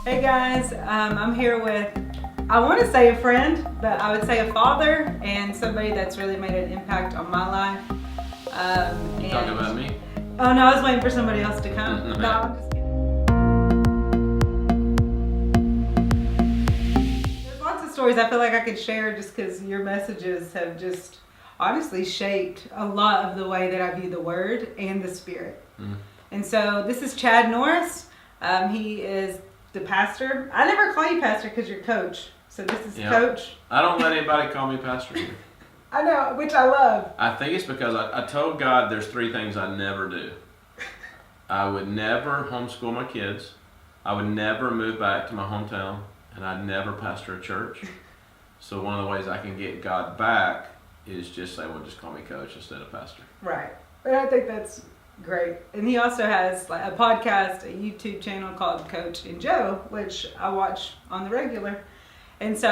Hey guys, I'm here with, I want to say a friend, but I would say a father and somebody that's really made an impact on my life. You talking about me? Oh no, I was waiting for somebody else to come. No, I'm just kidding. There's lots of stories I feel like I could share just because your messages have just honestly shaped a lot of the way that I view the Word and the Spirit. And so this is Chad Norris. He is the pastor. I never call you pastor because you're coach. So this is coach. I don't let anybody call me pastor. I know, which I love. I think it's because I told God there's 3 things I never do. I would never homeschool my kids. I would never move back to my hometown. And I'd never pastor a church. So one of the ways I can get God back is just say, well, just call me coach instead of pastor. Right. But I think that's great. And he also has like a podcast, a YouTube channel called Coach and Joe, which I watch on the regular. And so,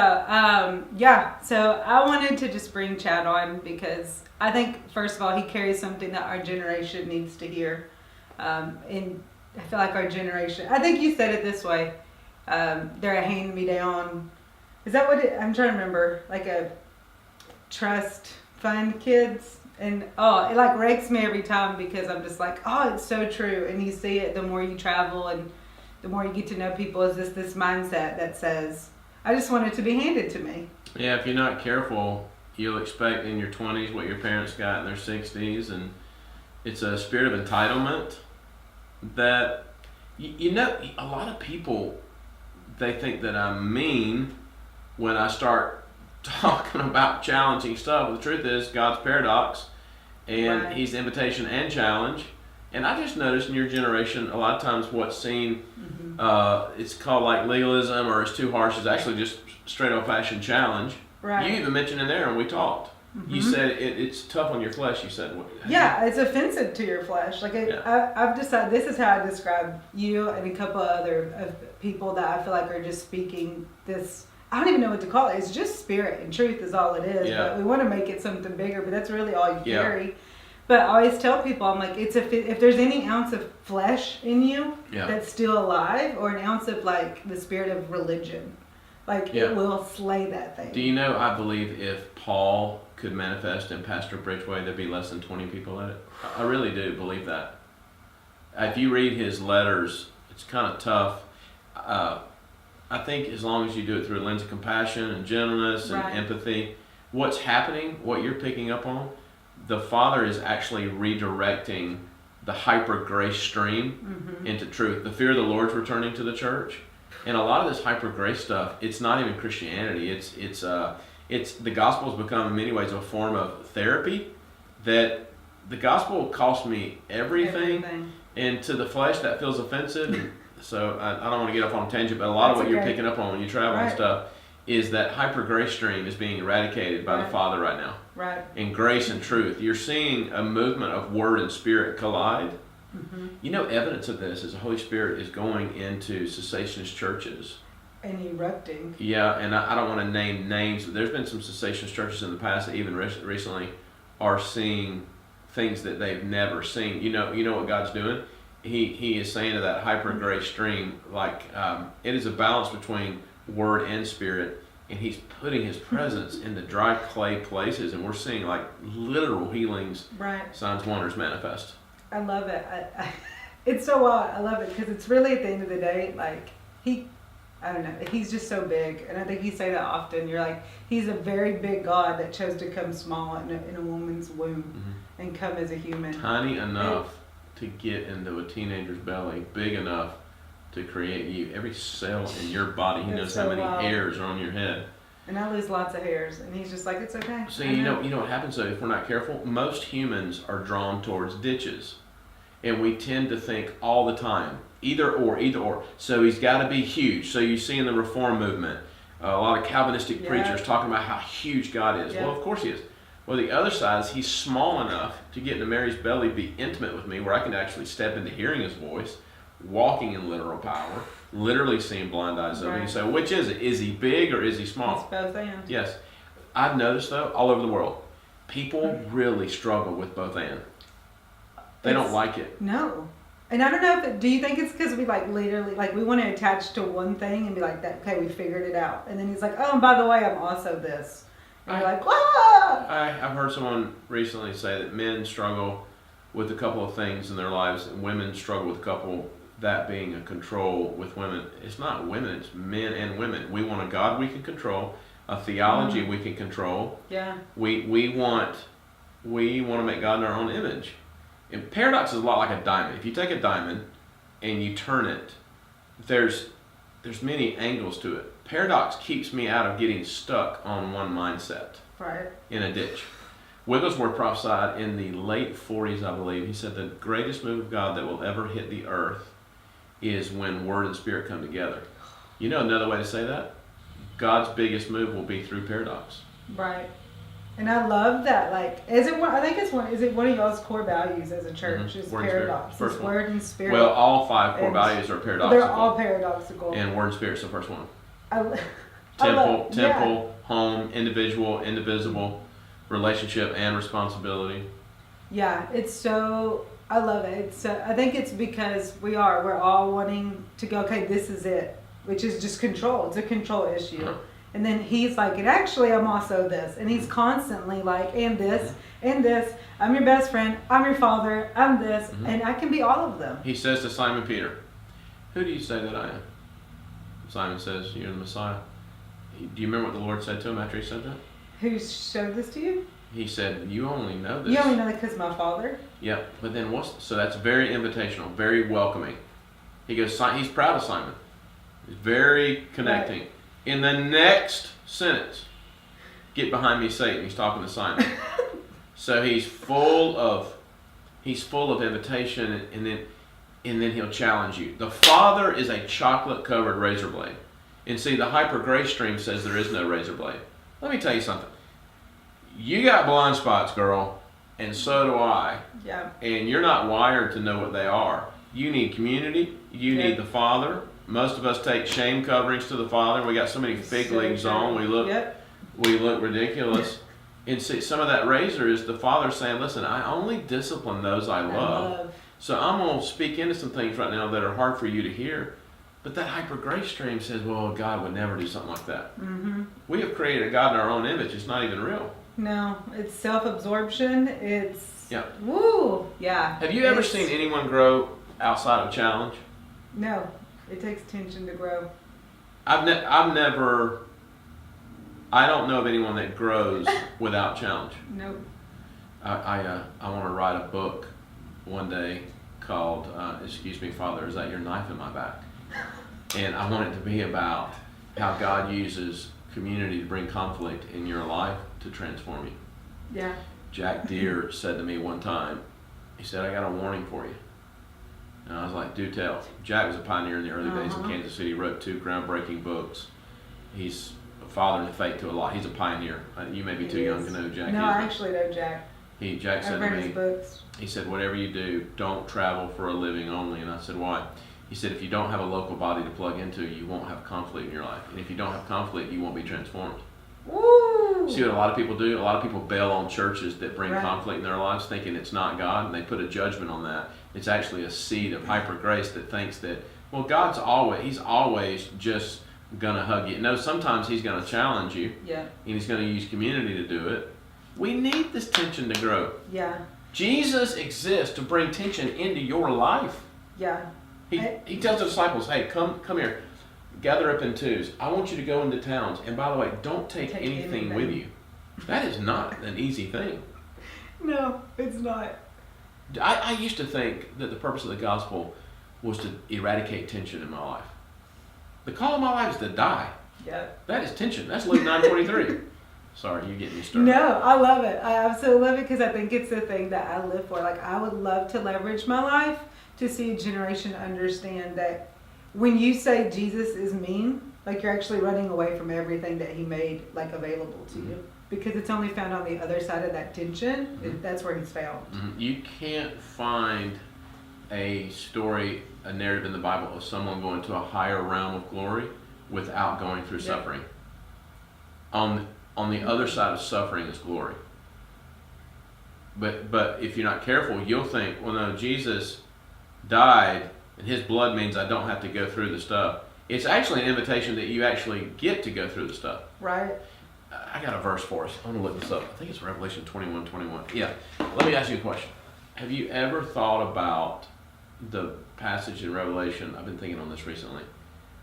so I wanted to just bring Chad on because I think, first of all, he carries something that our generation needs to hear. And I feel like our generation, I think you said it this way, they're a hand-me-down. Is that what I'm trying to remember, like a trust fund kids? And it like rakes me every time because I'm just like, oh, it's so true. And you see it the more you travel and the more you get to know people, is this mindset that says, I just want it to be handed to me. Yeah, if you're not careful, you'll expect in your 20s what your parents got in their 60s. And it's a spirit of entitlement that, you know, a lot of people, they think that I'm mean when I start talking about challenging stuff. The truth is, God's paradox, and Right. He's invitation and challenge. And I just noticed in your generation, a lot of times what's seen, it's called like legalism or it's too harsh, is actually just straight old fashioned challenge. Right. You even mentioned in there, and we talked. You said it's tough on your flesh. You said, Yeah, it's offensive to your flesh. Like I've decided this is how I describe you and a couple other people that I feel like are just speaking this. I don't even know what to call it. It's just spirit and truth is all it is. Yeah. But we want to make it something bigger, but that's really all you carry. But I always tell people, I'm like, if there's any ounce of flesh in you that's still alive, or an ounce of like the spirit of religion, like it will slay that thing. Do you know, I believe if Paul could manifest in Pastor Bridgeway, there'd be less than 20 people at it. I really do believe that. If you read his letters, it's kind of tough. I think as long as you do it through a lens of compassion and gentleness and empathy, what's happening, what you're picking up on, the Father is actually redirecting the hyper grace stream into truth. The fear of the Lord's returning to the church. And a lot of this hyper grace stuff, it's not even Christianity. It's the gospel has become in many ways a form of therapy. That the gospel cost me everything. And to the flesh that feels offensive. So I don't want to get off on a tangent, but a lot of what you're picking up on when you travel and stuff is that hyper grace stream is being eradicated by the Father right now. Right. And grace and truth. You're seeing a movement of word and spirit collide. You know, evidence of this is the Holy Spirit is going into cessationist churches. And erupting. Yeah, and I don't want to name names, but there's been some cessationist churches in the past that even recently are seeing things that they've never seen. You know what God's doing? He is saying to that hyper grace stream, like it is a balance between word and spirit, and He's putting His presence in the dry clay places, and we're seeing like literal healings, signs, wonders manifest. I love it. It's so wild. I love it because it's really at the end of the day, like I don't know, He's just so big, and I think you say that often. You're like, He's a very big God that chose to come small in a woman's womb and come as a human, tiny enough to get into a teenager's belly, big enough to create you. Every cell in your body, He knows how many hairs are on your head. And I lose lots of hairs, and He's just like, it's okay. See, you know what happens though, if we're not careful? Most humans are drawn towards ditches. And we tend to think all the time, either or. So He's got to be huge. So you see in the Reform movement, a lot of Calvinistic preachers talking about how huge God is. Well, of course He is. Well, the other side is He's small enough to get into Mary's belly, be intimate with me, where I can actually step into hearing His voice, walking in literal power, literally seeing blind eyes open. You say, which is it? Is He big or is He small? It's both and. Yes. I've noticed, though, all over the world, people really struggle with both and. They don't like it. No. And I don't know do you think it's because we like literally, like we want to attach to one thing and be like that, okay, we figured it out. And then he's like, oh, and by the way, I'm also this. And you're like, ah! I've heard someone recently say that men struggle with a couple of things in their lives, and women struggle with a couple, that being a control with women. It's not women, it's men and women. We want a God we can control, a theology we can control. Yeah. We want to make God in our own image. And paradox is a lot like a diamond. If you take a diamond and you turn it, there's many angles to it. Paradox keeps me out of getting stuck on one mindset. Right. In a ditch. Wigglesworth prophesied in the late 40s, I believe. He said the greatest move of God that will ever hit the earth is when Word and Spirit come together. You know another way to say that? God's biggest move will be through paradox. Right. And I love that. Like, is it one of y'all's core values as a church? Is paradox. It's Word and Spirit. Well, all 5 core values are paradoxical. They're all paradoxical. And Word and Spirit's the first one. Temple, home, individual, indivisible, relationship, and responsibility. Yeah, it's so, I love it. It's I think it's because we're all wanting to go, okay, this is it, which is just control. It's a control issue. Uh-huh. And then he's like, and actually I'm also this. And he's constantly like, and this, and this. I'm your best friend. I'm your father. I'm this. Mm-hmm. And I can be all of them. He says to Simon Peter, who do you say that I am? Simon says, you're the Messiah. Do you remember what the Lord said to him after he said that? Who showed this to you? He said, you only know this. You only know that because my father? Yep. But then so that's very invitational, very welcoming. He goes, he's proud of Simon. He's very connecting. Right. In the next sentence, get behind me, Satan. He's talking to Simon. So he's full of invitation, and then he'll challenge you. The Father is a chocolate-covered razor blade. And see, the hyper grace stream says there is no razor blade. Let me tell you something. You got blind spots, girl, and so do I. Yeah. And you're not wired to know what they are. You need community. You need the Father. Most of us take shame coverings to the Father. We got so many fig leaves on. We look ridiculous. And see, some of that razor is the Father saying, listen, I only discipline those I love. So I'm going to speak into some things right now that are hard for you to hear. But that hyper grace stream says, well, God would never do something like that. Mm-hmm. We have created a God in our own image. It's not even real. No, it's self-absorption. It's, woo, yeah. Have you ever seen anyone grow outside of challenge? No, it takes tension to grow. I don't know of anyone that grows without challenge. Nope. I want to write a book one day called, excuse me, Father, is that your knife in my back? And I want it to be about how God uses community to bring conflict in your life to transform you. Yeah. Jack Deere said to me one time, he said, I got a warning for you. And I was like, do tell. Jack was a pioneer in the early days in Kansas City, wrote 2 groundbreaking books. He's a father in the faith to a lot. He's a pioneer. You may be too young to know who Jack. No, I actually know Jack. Jack said to me, his books. He said, whatever you do, don't travel for a living only. And I said, why? He said, if you don't have a local body to plug into, you won't have conflict in your life. And if you don't have conflict, you won't be transformed. Woo! See what a lot of people do? A lot of people bail on churches that bring conflict in their lives, thinking it's not God, and they put a judgment on that. It's actually a seed of hyper grace that thinks that, well, he's always just going to hug you. No, sometimes he's going to challenge you. Yeah. And he's going to use community to do it. We need this tension to grow. Yeah. Jesus exists to bring tension into your life. Yeah. He tells the disciples, hey, come here. Gather up in 2s. I want you to go into towns. And by the way, don't take anything with you. That is not an easy thing. No, it's not. I used to think that the purpose of the gospel was to eradicate tension in my life. The call of my life is to die. Yeah. That is tension. That's Luke 9:23. Sorry, you get me started. No, I love it. I absolutely love it because I think it's the thing that I live for. Like, I would love to leverage my life to see a generation understand that when you say Jesus is mean, like, you're actually running away from everything that he made, like, available to you. Because it's only found on the other side of that tension. That's where he's found. You can't find a story, a narrative in the Bible of someone going to a higher realm of glory without going through suffering. On the other side of suffering is glory. But if you're not careful, you'll think, well, no, Jesus died, and his blood means I don't have to go through the stuff. It's actually an invitation that you actually get to go through the stuff. Right. I got a verse for us. I'm going to look this up. I think it's Revelation 21:21. Yeah. Let me ask you a question. Have you ever thought about the passage in Revelation? I've been thinking on this recently.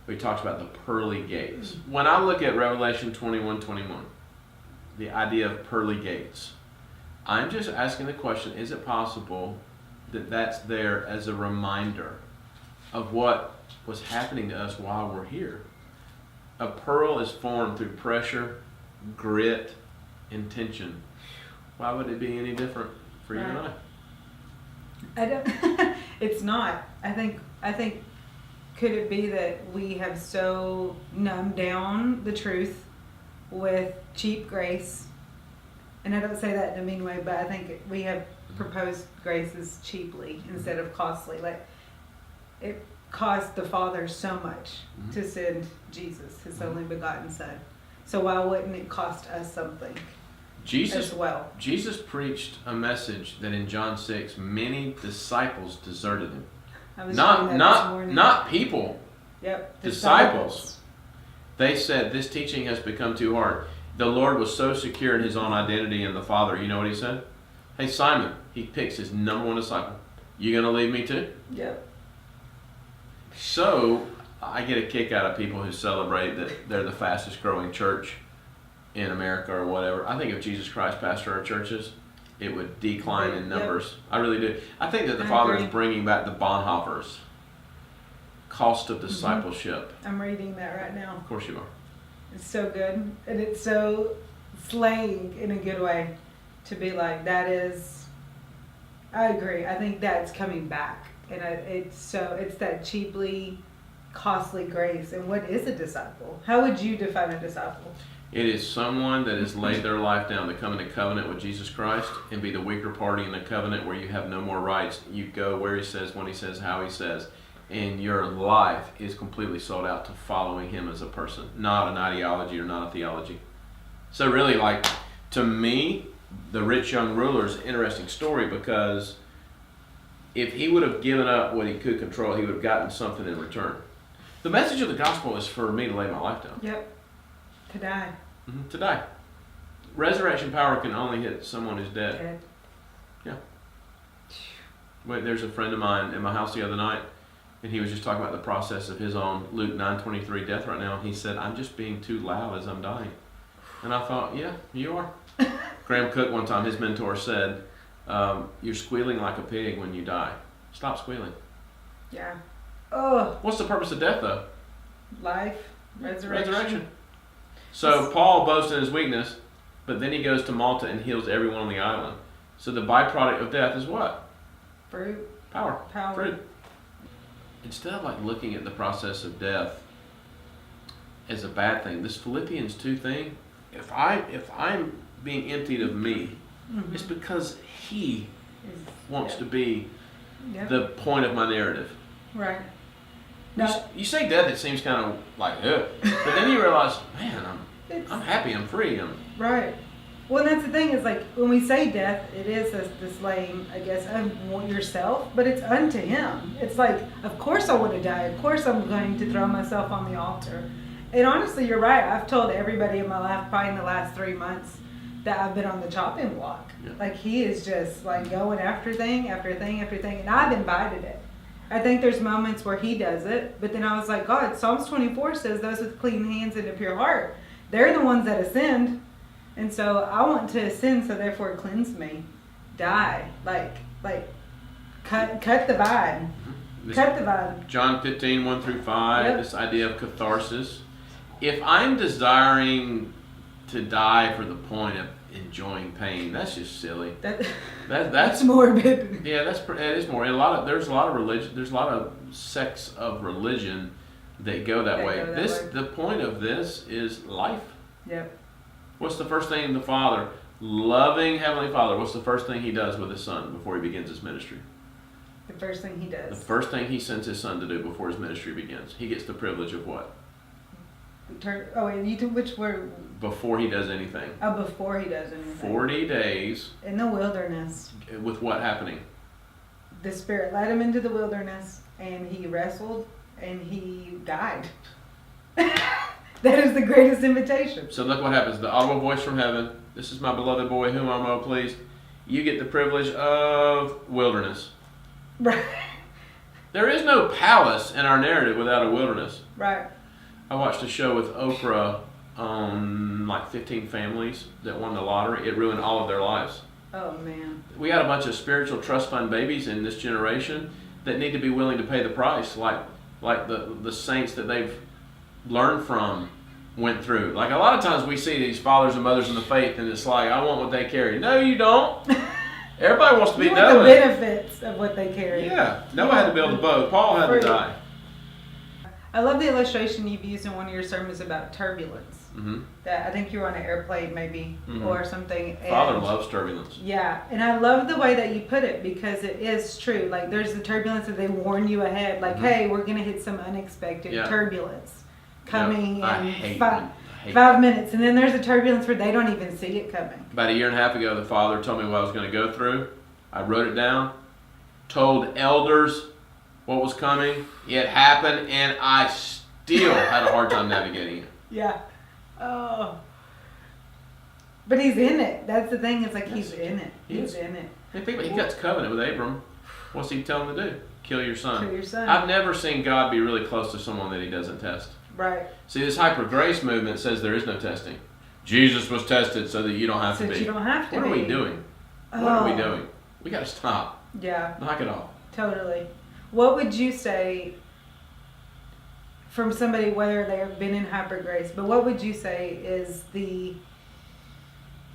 Where he talks about the pearly gates. When I look at Revelation 21:21, the idea of pearly gates, I'm just asking the question, is it possible that that's there as a reminder of what was happening to us while we're here? A pearl is formed through pressure, grit, and tension. Why would it be any different for you and I? I don't. It's not. I think. Could it be that we have so numbed down the truth with cheap grace? And I don't say that in a mean way, but I think we have proposed grace as cheaply instead of costly. Like, it cost the Father so much to send Jesus, his only begotten Son. So why wouldn't it cost us something as well? Jesus preached a message that in John 6, many disciples deserted him. Not people. Yep. Disciples. They said, this teaching has become too hard. The Lord was so secure in his own identity in the Father. You know what he said? Hey, Simon, he picks his number one disciple. You going to leave me too? Yep. So, I get a kick out of people who celebrate that they're the fastest growing church in America or whatever. I think if Jesus Christ pastored our churches, it would decline in numbers. Yep. I really do. I think that the Father is bringing back the Bonhoeffers. Cost of discipleship. I'm reading that right now. Of course you are. It's so good. And it's so slaying in a good way to be like, that is, I agree. I think that's coming back. And it's that cheaply costly grace. And what is a disciple? How would you define a disciple? It is someone that has laid their life down to come into covenant with Jesus Christ and be the weaker party in the covenant where you have no more rights. You go where he says, when he says, how he says. And your life is completely sold out to following him as a person, not an ideology or not a theology. So really, like, to me, the rich young ruler is an interesting story because if he would have given up what he could control, he would have gotten something in return. The message of the gospel is for me to lay my life down. Yep. To die. Mm-hmm. To die. Resurrection power can only hit someone who's dead. Yeah. Wait, there's a friend of mine at my house the other night, and he was just talking about the process of his own Luke 9:23 death right now. And he said, I'm just being too loud as I'm dying. And I thought, yeah, you are. Graham Cook one time, his mentor, said, you're squealing like a pig when you die. Stop squealing. Yeah. Oh. What's the purpose of death, though? Life. Resurrection. So Paul boasts in his weakness, but then he goes to Malta and heals everyone on the island. So the byproduct of death is what? Fruit. Power. Fruit. Instead of like looking at the process of death as a bad thing, this Philippians 2 thing, if I'm being emptied of me, it's because he wants to be the point of my narrative. Right. You say death, it seems kind of like, ugh. But then you realize, man, I'm happy, I'm free. Right. Well, that's the thing is like when we say death, it is this lame, I guess, yourself, but it's unto him. It's like, of course I want to die. Of course I'm going to throw myself on the altar. And honestly, you're right. I've told everybody in my life, probably in the last 3 months, that I've been on the chopping block. Yeah. Like he is just like going after thing after thing after thing, and I've invited it. I think there's moments where he does it, but then I was like, God, Psalms 24 says those with clean hands and a pure heart, they're the ones that ascend. And so I want to ascend, so therefore cleanse me. Die. Like cut the vine. Cut the vine. John 15, 1-5, this idea of catharsis. If I'm desiring to die for the point of enjoying pain, that's just silly. That's morbid. Yeah, it is more. There's a lot of religion. There's a lot of sects of religion that go that way. The point of this is life. Yep. What's the first thing the Father, loving Heavenly Father, what's the first thing he does with his Son before he begins his ministry? The first thing he does. The first thing he sends his Son to do before his ministry begins. He gets the privilege of what? Which word? Before he does anything. Oh, before he does anything. 40 days. In the wilderness. With what happening? the Spirit led him into the wilderness, and he wrestled, and he died. That is the greatest invitation. So look what happens. The audible voice from heaven. This is my beloved boy, whom I'm well pleased. You get the privilege of wilderness. Right. There is no palace in our narrative without a wilderness. Right. I watched a show with Oprah on like 15 families that won the lottery. It ruined all of their lives. Oh, man. We got a bunch of spiritual trust fund babies in this generation that need to be willing to pay the price, like the saints that they've learned from went through. Like a lot of times we see these fathers and mothers in the faith, and it's like, I want what they carry. No, you don't. Everybody wants to be Noah. The benefits of what they carry. Yeah. Noah had to build a boat. Paul had to die. I love the illustration you've used in one of your sermons about turbulence. Mm-hmm. That I think you were on an airplane maybe or something. And Father loves turbulence. Yeah, and I love the way that you put it because it is true. Like there's the turbulence that they warn you ahead. Like, hey, we're going to hit some unexpected turbulence coming in 5 minutes. And then there's a turbulence where they don't even see it coming. About a year and a half ago, the Father told me what I was going to go through. I wrote it down, told elders what was coming. It happened, and I still had a hard time navigating it. Yeah. Oh. But he's in it. That's the thing. It's like he's in it. He's in it. And think about it. He cuts covenant with Abram. What's he tell him to do? Kill your son. Kill your son. I've never seen God be really close to someone that he doesn't test. Right. See, this hyper grace movement says there is no testing. Jesus was tested so that you don't have to be. So you don't have to What be. are we doing? Oh. What are we doing? We got to stop. Yeah. Knock it off. Totally. What would you say from somebody, whether they have been in hyper grace, but what would you say is the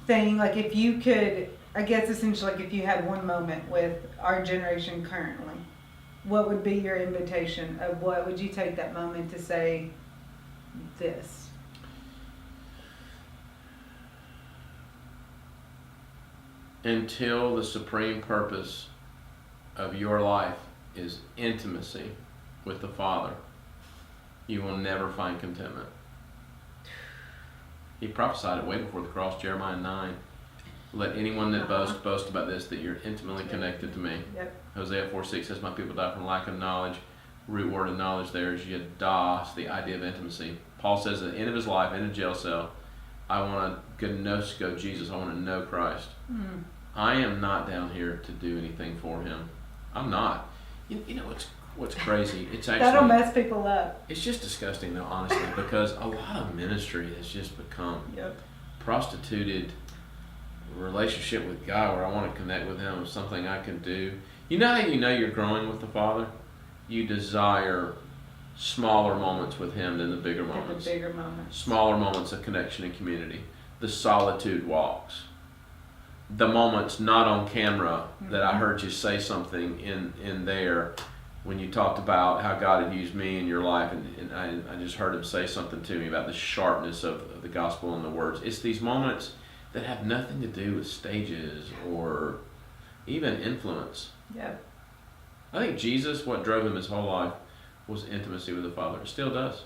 thing, like if you could, I guess essentially like if you had one moment with our generation currently, what would be your invitation of what would you take that moment to say this? Until the supreme purpose of your life is intimacy with the Father, you will never find contentment. He prophesied it way before the cross, Jeremiah 9. Let anyone that boast about this, that you're intimately connected to me. Yep. Hosea 4:6 says, my people die from lack of knowledge. Root word of knowledge there is yadah, the idea of intimacy. Paul says at the end of his life, in a jail cell, I want to gnosko Jesus. I want to know Christ. Mm. I am not down here to do anything for him. I'm not. You know what's crazy? It's actually that'll mess people up. It's just disgusting though, honestly, because a lot of ministry has just become prostituted relationship with God, where I want to connect with him with something I can do. You know how you know you're growing with the Father? You desire smaller moments with him than the bigger moments. Smaller moments of connection and community. The solitude walks. The moments not on camera that I heard you say something in there when you talked about how God had used me in your life, and I just heard him say something to me about the sharpness of the gospel and the words. It's these moments that have nothing to do with stages or even influence. Yeah. I think Jesus, what drove him his whole life was intimacy with the Father. It still does.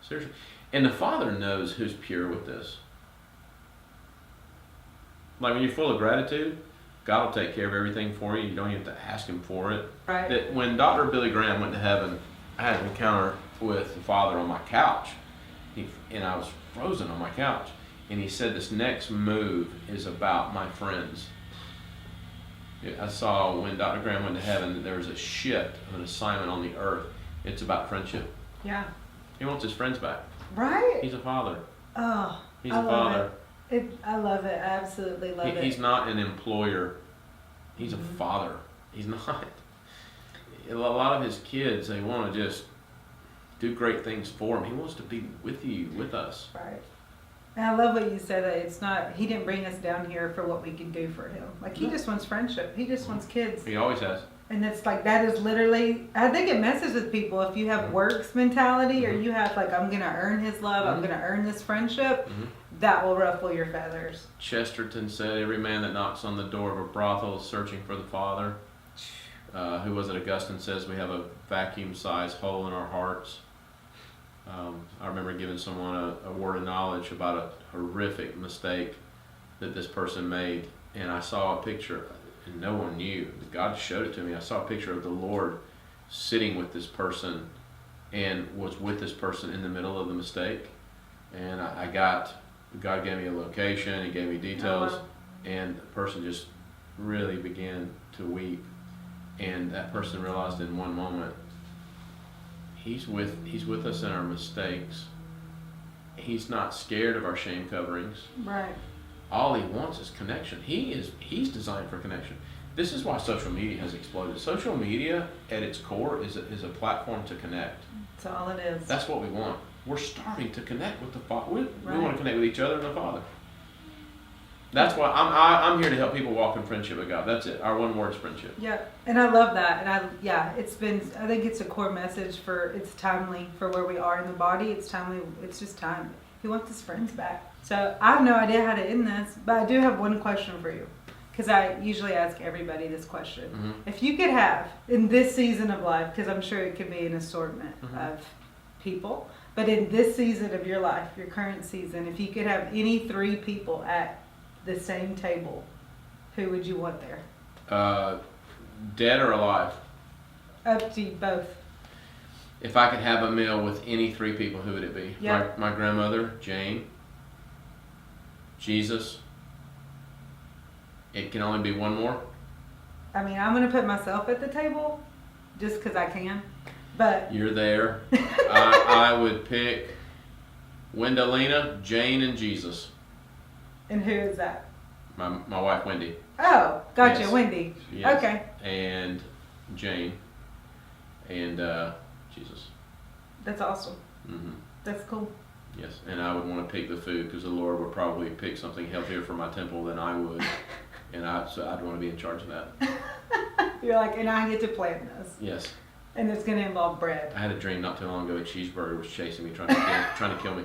Seriously. And the Father knows who's pure with this. Like when you're full of gratitude, God will take care of everything for you. You don't even have to ask him for it. Right. That when Dr. Billy Graham went to heaven, I had an encounter with the Father on my couch. And I was frozen on my couch. And he said, this next move is about my friends. I saw when Dr. Graham went to heaven that there was a shift of an assignment on the earth. It's about friendship. Yeah. He wants his friends back. Right. He's a father. Oh, He's a father. I love it. I absolutely love it. He's not an employer. He's a father. He's not. A lot of his kids, they want to just do great things for him. He wants to be with you, with us. Right. And I love what you said, that it's not, he didn't bring us down here for what we can do for him. Like, he just wants friendship. He just wants kids. He always has. And it's like, that is literally, I think it messes with people if you have works mentality or you have like, I'm going to earn his love, I'm going to earn this friendship, that will ruffle your feathers. Chesterton said, every man that knocks on the door of a brothel is searching for the Father. Who was it? Augustine says we have a vacuum-sized hole in our hearts. I remember giving someone a word of knowledge about a horrific mistake that this person made, and I saw a picture. and no one knew. God showed it to me. I saw a picture of the Lord sitting with this person and was with this person in the middle of the mistake. And God gave me a location, He gave me details, Oh, wow. and the person just really began to weep. And that person realized in one moment, He's with us in our mistakes. He's not scared of our shame coverings. Right. All He wants is connection. He's designed for connection. This is why social media has exploded. Social media, at its core, is a platform to connect. That's all it is. That's what we want. We're starting to connect with the Father. We Right. want to connect with each other and the Father. That's why I'm here to help people walk in friendship with God. That's it. Our one word is friendship. Yeah, and I love that. And I think it's a core message it's timely for where we are in the body. It's timely. It's just time. He wants his friends back. So I have no idea how to end this, but I do have one question for you. Because I usually ask everybody this question. Mm-hmm. If you could have, in this season of life, because I'm sure it could be an assortment Mm-hmm. of people, but in this season of your life, your current season, if you could have any 3 people at the same table, who would you want there? Dead or alive? Up to you both. If I could have a meal with any 3 people, who would it be? Yeah. My grandmother, Jane, Jesus. It can only be one more. I mean, I'm going to put myself at the table just because I can. But You're there. I would pick Wendalina, Jane, and Jesus. and who is that? My wife, Wendy. Oh, gotcha, Yes. Wendy. Yes. Okay. And Jane. And Jesus. That's awesome. Mm-hmm. That's cool. Yes. And I would want to pick the food because the Lord would probably pick something healthier for my temple than I would. And so I'd want to be in charge of that. You're like, and I get to plan this. Yes. And it's going to involve bread. I had a dream not too long ago. A cheeseburger was chasing me, trying to kill me.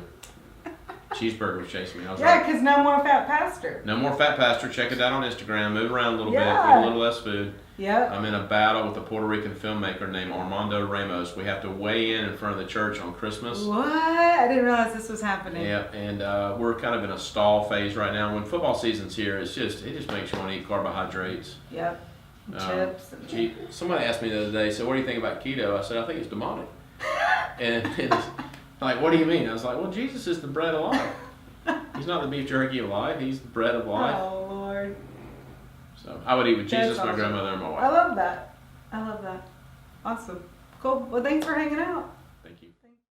Cheeseburger was chasing me. I was Yeah, like, because no more fat pastor. no more fat pastor. Check it out on Instagram. Move around a little bit. Yeah. Eat a little less food. Yep. I'm in a battle with a Puerto Rican filmmaker named Armando Ramos. We have to weigh in front of the church on Christmas. What? I didn't realize this was happening. Yeah, and we're kind of in a stall phase right now. When football season's here, it just makes you want to eat carbohydrates. Yep. Chips. And Somebody asked me the other day, so what do you think about keto? I said, I think it's demonic. And it's like, what do you mean? I was like, well, Jesus is the bread of life. He's not the beef jerky of life. He's the bread of life. Oh, Lord. So I would eat with Jesus, That's my awesome. grandmother, and my I wife. love that. I love that. Awesome. Cool. Well, thanks for hanging out.